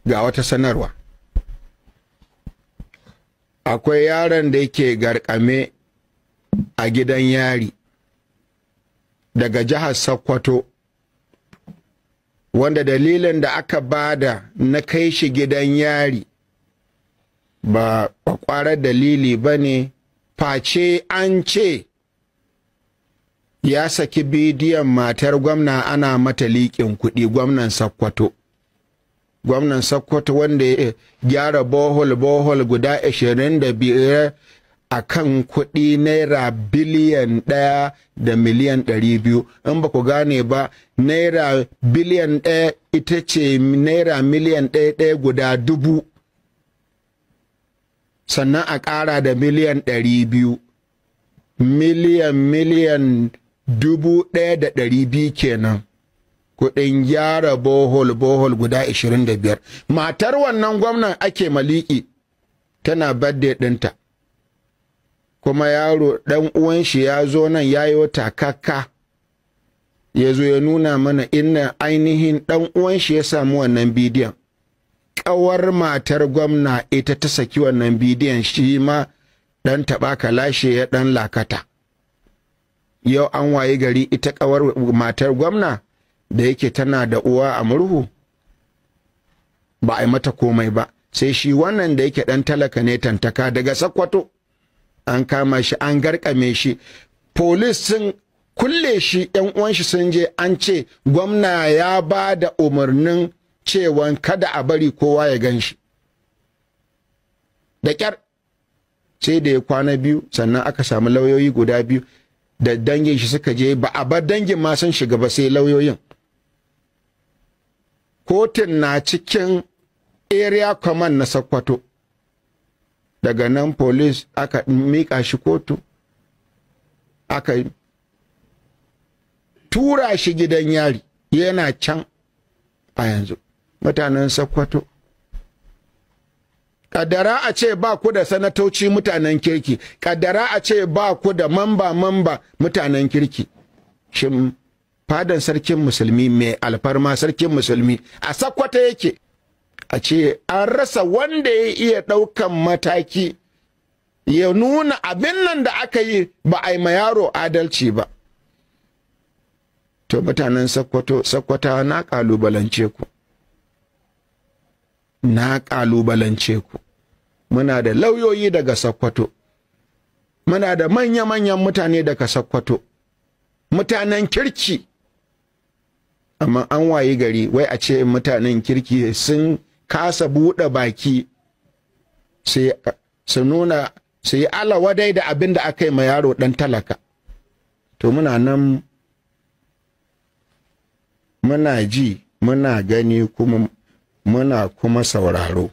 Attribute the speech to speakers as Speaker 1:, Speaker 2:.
Speaker 1: ga wata sanarwa. Akwai yaron da yake garkame a gidan yari daga jihar Sokoto, wanda dalilin da aka bada na kai shi gidan yari ba kwakwarar dalili ba ne, face an ce ya saki bidiyon matar gwamna ana mata liƙin kuɗi. Gwamnan Sokoto wanda ya gyara bohol guda 25 a kan kuɗi naira biliyan 1 da miliyan 200. In ba ku gane ba, naira biliyan 1 ita ce naira miliyan 1 guda 1000, sannan a ƙara da miliyan 200, miliyan 1,200 kenan. Kuɗin gyara bohol guda 25. Matar wannan gwamnan ake maliki, tana birthday ɗinta, kuma yaro ɗan uwan shi ya zo nan ya yi takakka, ya zo ya nuna mana inna ainihin ɗan uwan shi ya samu wannan bidiyon. Ƙawar matar gwamna ita ta saki wannan bidiyon, shi ma ɗan taɓa kalashe ya ɗan lakata. Yau an waye gari ita ƙawar matar gwamna da yake tana da uwa a murhu, ba a yi mata komai ba, sai shi wannan da yake ɗan talaka ne tantaka daga Sokoto, an kama shi an garkame shi, polis sun kulle shi, ‘yan uwan shi sun je an ce gwamna ya ba da umarnin cewa kada a bari kowa ya gan shi. Da ƙyar sai da ya kwana 2 sannan aka samu lauyoyi guda 2 da dangin shi suka je, ba a bar dangin ma sun shiga ba sai lauyoyin. Kotun na cikin area command na Sokoto. Daga nan police aka mika shi kotu, aka tura shi gidan yari, yana can a yanzu. Mutanen Sokoto, kaddara a ce ba ku da sanatoci mutanen kirki, kaddara a ce ba ku da mamba mutanen kirki, shin fadan sarkin musulmi mai alfarma sarkin musulmi a Sokoto yake, a ce an rasa wanda ya iya ɗaukan mataki ya nuna abin nan da aka yi ba a yi ma yaro adalci ba. To mutanen Sokoto na kalubalance ku, muna da lauyoyi daga Sokoto, muna da manya-manyan mutane daga Sokoto, mutanen kirki, amma an wayi gari wai a ce mutanen kirki sun kasa buɗe baki sai su nuna, su yi alawadai da abin da aka yi ma yaro ɗan talaka. To muna nan muna ji, muna gani, kuma muna kuma sauraro.